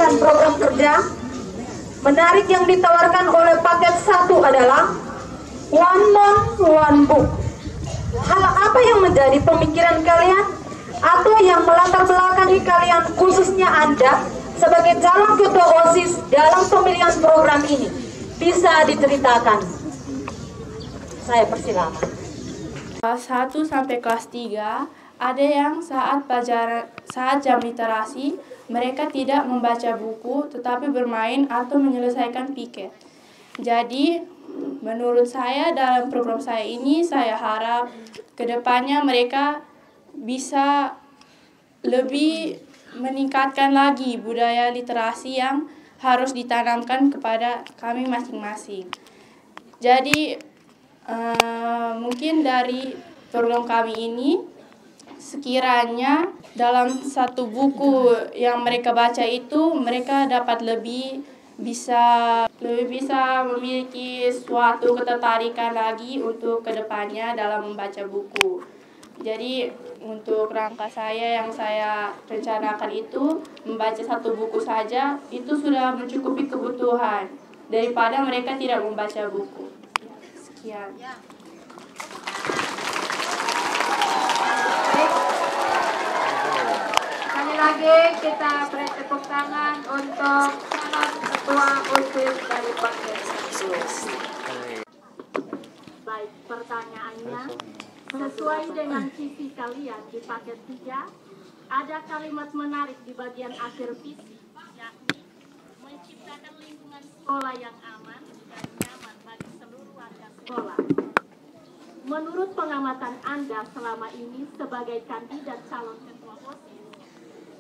pemilihan program kerja menarik yang ditawarkan oleh paket 1 adalah One Month One Book. Hal apa yang menjadi pemikiran kalian atau yang melatar belakangi kalian, khususnya Anda sebagai calon ketua OSIS dalam pemilihan program ini? Bisa diceritakan? Saya persilakan. Kelas 1 sampai kelas 3 ada yang saat jam literasi mereka tidak membaca buku tetapi bermain atau menyelesaikan piket. Jadi menurut saya dalam program saya ini, saya harap kedepannya mereka bisa lebih meningkatkan lagi budaya literasi yang harus ditanamkan kepada kami masing-masing. Jadi mungkin dari program kami ini, sekiranya dalam satu buku yang mereka baca itu mereka dapat lebih bisa memiliki suatu ketertarikan lagi untuk kedepannya dalam membaca buku. Jadi untuk rangka saya yang saya rencanakan itu membaca satu buku saja itu sudah mencukupi kebutuhan daripada mereka tidak membaca buku. Sekian. Sekali lagi kita beri tepuk tangan untuk calon ketua OSIS dari paket 1. Baik, pertanyaannya sesuai dengan visi kalian di paket 3, ada kalimat menarik di bagian akhir visi, yakni menciptakan lingkungan sekolah yang aman dan nyaman bagi seluruh warga sekolah. Menurut pengamatan Anda selama ini sebagai kandidat calon ketua OSIS,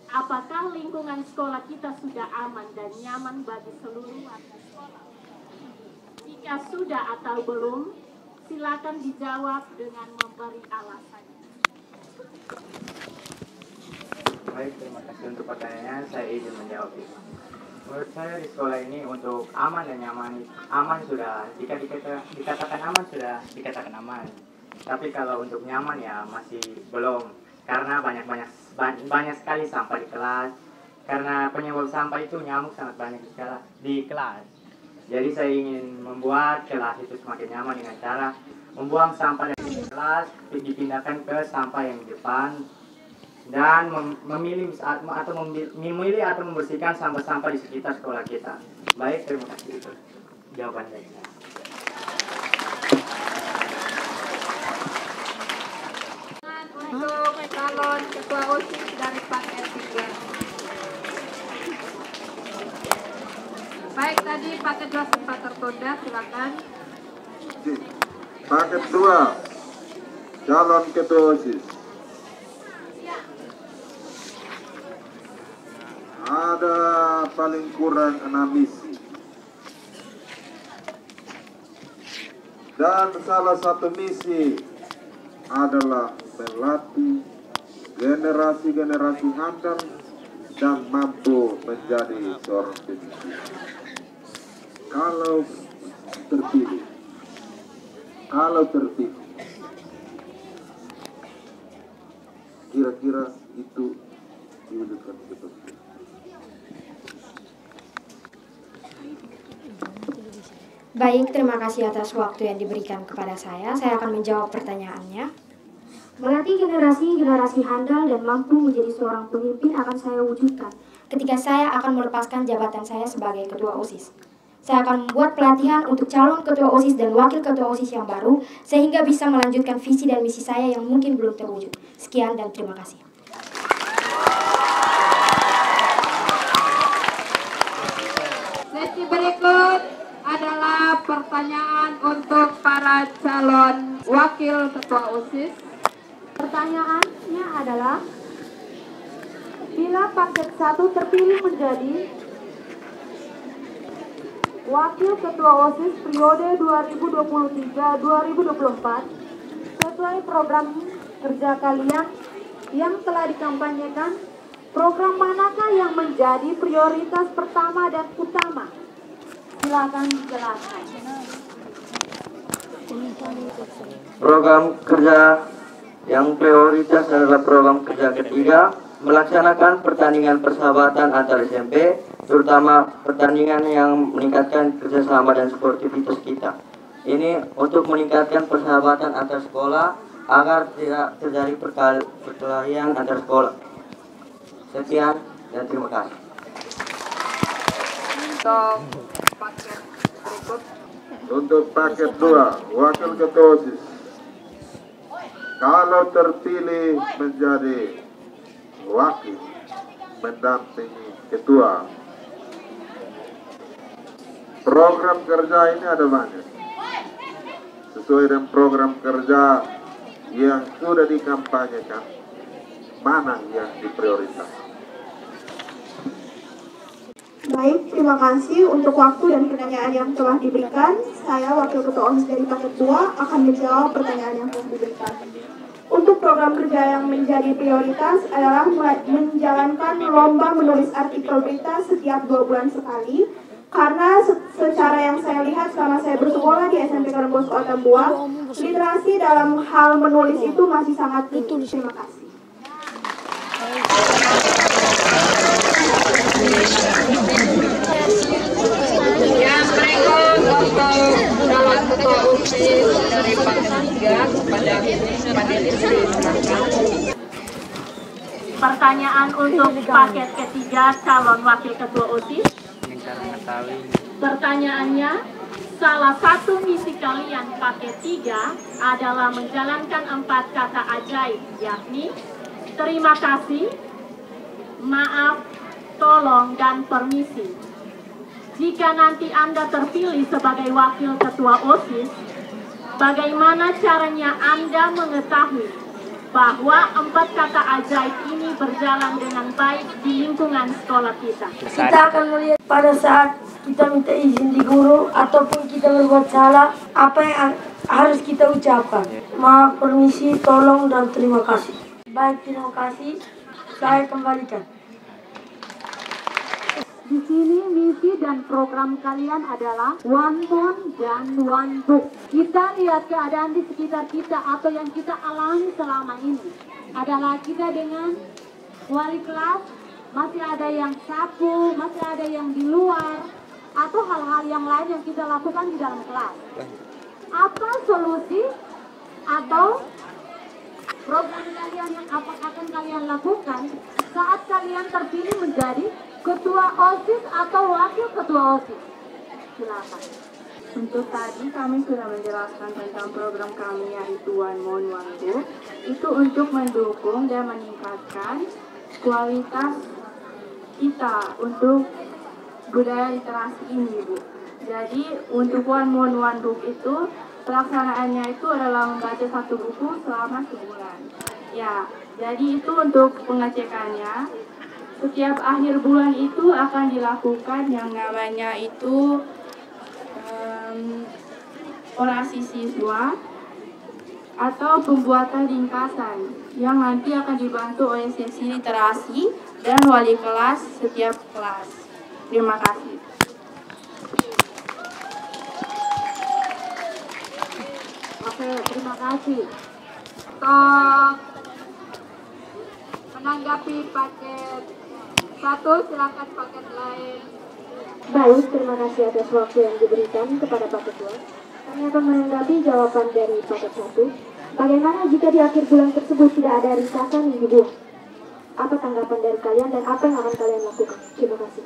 apakah lingkungan sekolah kita sudah aman dan nyaman bagi seluruh warga sekolah? Jika sudah atau belum, silakan dijawab dengan memberi alasan. Baik, terima kasih untuk pertanyaannya. Saya izin menjawab. Menurut saya di sekolah ini untuk aman dan nyaman, aman sudah dikatakan aman sudah dikatakan aman. Tapi kalau untuk nyaman ya masih belum, karena banyak sekali sampah di kelas. Karena penyebab sampah itu nyamuk sangat banyak di kelas. Jadi saya ingin membuat kelas itu semakin nyaman dengan cara membuang sampah dari kelas, dipindahkan ke sampah yang di depan, dan memilih atau membersihkan sampah-sampah di sekitar sekolah kita. Baik, terima kasih itu jawaban dari saya. Untuk calon ketua OSIS dari paket 3. Baik, tadi paket 2 sempat tertunda, silakan. Paket 2, calon ketua OSIS. Ada paling kurang 6 misi. Dan salah satu misi adalah melatih generasi-generasi handal dan mampu menjadi seorang pemimpin. Kalau terpilih, kira-kira itu diwujudkan betul. Baik, terima kasih atas waktu yang diberikan kepada saya. Saya akan menjawab pertanyaannya. Melatih generasi handal dan mampu menjadi seorang pemimpin akan saya wujudkan ketika saya akan melepaskan jabatan saya sebagai ketua OSIS. Saya akan membuat pelatihan untuk calon ketua OSIS dan wakil ketua OSIS yang baru, sehingga bisa melanjutkan visi dan misi saya yang mungkin belum terwujud. Sekian dan terima kasih. Sesi berikut adalah pertanyaan untuk para calon wakil ketua OSIS. Pertanyaannya adalah, bila paket 1 terpilih menjadi wakil ketua OSIS periode 2023-2024 sesuai program kerja kalian yang telah dikampanyekan, program manakah yang menjadi prioritas pertama dan utama? Silakan dijelaskan. Program kerja yang prioritas adalah program kerja ketiga, melaksanakan pertandingan persahabatan antar SMP terutama pertandingan yang meningkatkan kerjasama dan sportivitas kita. Ini untuk meningkatkan persahabatan antar sekolah agar tidak terjadi perkelahian antar sekolah. Sekian dan terima kasih. Untuk paket 2, Wakil Ketua OSIS. Kalau terpilih menjadi wakil mendampingi ketua, program kerja ini ada banyak. Sesuai dengan program kerja yang sudah dikampanyekan, mana yang diprioritaskan? Baik, terima kasih untuk waktu dan pertanyaan yang telah diberikan. Saya, Wakil Ketua OSIS dari paket 2, akan menjawab pertanyaan yang telah diberikan. Untuk program kerja yang menjadi prioritas adalah menjalankan lomba menulis artikel berita setiap 2 bulan sekali. Karena secara yang saya lihat selama saya bersekolah di SMP Don Bosco Atambua, literasi dalam hal menulis itu masih sangat tinggi. Terima kasih. Yang berikut untuk calon ketua OSIS dari paket 3 kepada panelis silakan. Pertanyaan untuk paket ketiga calon wakil ketua OSIS. Pertanyaannya, salah satu misi kalian paket 3 adalah menjalankan 4 kata ajaib, yakni terima kasih, maaf, tolong, dan permisi. Jika nanti Anda terpilih sebagai wakil ketua OSIS, bagaimana caranya Anda mengetahui bahwa 4 kata ajaib ini berjalan dengan baik di lingkungan sekolah kita? Kita akan melihat pada saat kita minta izin di guru ataupun kita berbuat salah, apa yang harus kita ucapkan. Maaf, permisi, tolong, dan terima kasih. Baik, terima kasih. Saya kembalikan. Di sini misi dan program kalian adalah one phone dan one book. Kita lihat keadaan di sekitar kita atau yang kita alami selama ini adalah kita dengan wali kelas, masih ada yang sapu, masih ada yang di luar, atau hal-hal yang lain yang kita lakukan di dalam kelas. Apa solusi atau program kalian yang apa akan kalian lakukan saat kalian terpilih menjadi ketua OSIS atau wakil ketua OSIS? Silakan. Untuk tadi kami sudah menjelaskan tentang program kami yaitu One Mon One Book. Itu untuk mendukung dan meningkatkan kualitas kita untuk budaya literasi ini, Bu. Jadi untuk One Mon One Book itu pelaksanaannya itu adalah membaca 1 buku selama sebulan. Ya, jadi itu untuk pengecekannya. Setiap akhir bulan itu akan dilakukan yang namanya itu orasi siswa atau pembuatan ringkasan yang nanti akan dibantu oleh sesi literasi dan wali kelas setiap kelas. Terima kasih. Oke, terima kasih. Untuk menanggapi paket 1, silakan paket lain. Baik, terima kasih atas waktu yang diberikan kepada paket 2. Kami akan menanggapi jawaban dari paket 1. Bagaimana jika di akhir bulan tersebut tidak ada ringkasan yang dibuat? Apa tanggapan dari kalian dan apa yang akan kalian lakukan? Terima kasih.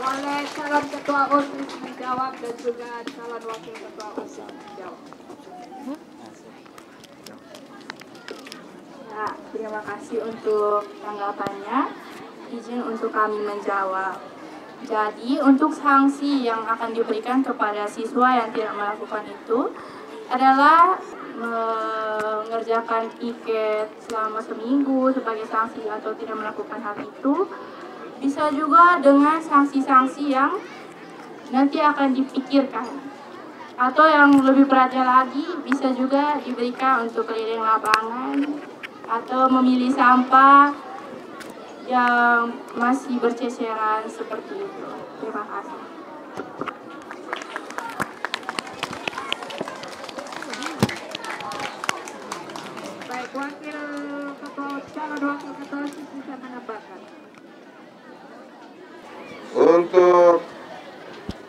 Boleh calon ketua OSIS menjawab dan juga calon wakil ketua OSIS menjawab. Ya, terima kasih untuk tanggapannya. Izin untuk kami menjawab. Jadi, untuk sanksi yang akan diberikan kepada siswa yang tidak melakukan itu adalah mengerjakan piket selama seminggu sebagai sanksi atau tidak melakukan hal itu. Bisa juga dengan sanksi-sanksi yang nanti akan dipikirkan. Atau yang lebih beratnya lagi, bisa juga diberikan untuk keliling lapangan atau memilih sampah yang masih berceceran seperti itu. Terima kasih. Baik, wakil ketua calon wakil ketua OSIS bisa menambahkan.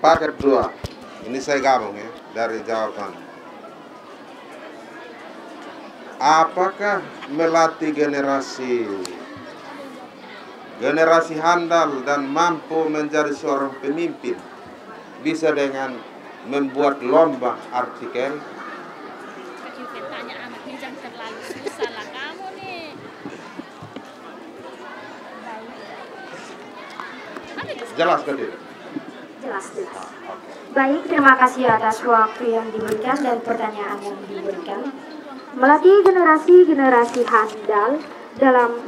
Paket 2. Ini saya gabung ya dari jawaban. Apakah melatih generasi handal dan mampu menjadi seorang pemimpin bisa dengan membuat lomba artikel? Tanya anak jangan terlalu susah lah kamu nih. Jelas ke tidak? Jelas. Baik, terima kasih atas waktu yang diberikan dan pertanyaan yang diberikan. Melatih generasi-generasi handal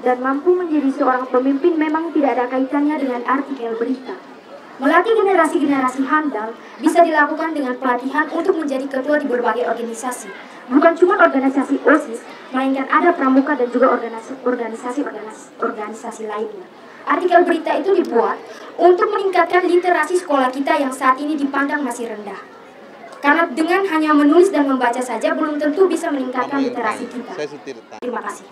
dan mampu menjadi seorang pemimpin memang tidak ada kaitannya dengan artikel berita. Melatih generasi-generasi handal bisa dilakukan dengan pelatihan untuk menjadi ketua di berbagai organisasi. Bukan cuma organisasi OSIS, melainkan ada pramuka dan juga organisasi lainnya. Artikel berita itu dibuat untuk meningkatkan literasi sekolah kita yang saat ini dipandang masih rendah. Karena dengan hanya menulis dan membaca saja belum tentu bisa meningkatkan literasi kita. Terima kasih.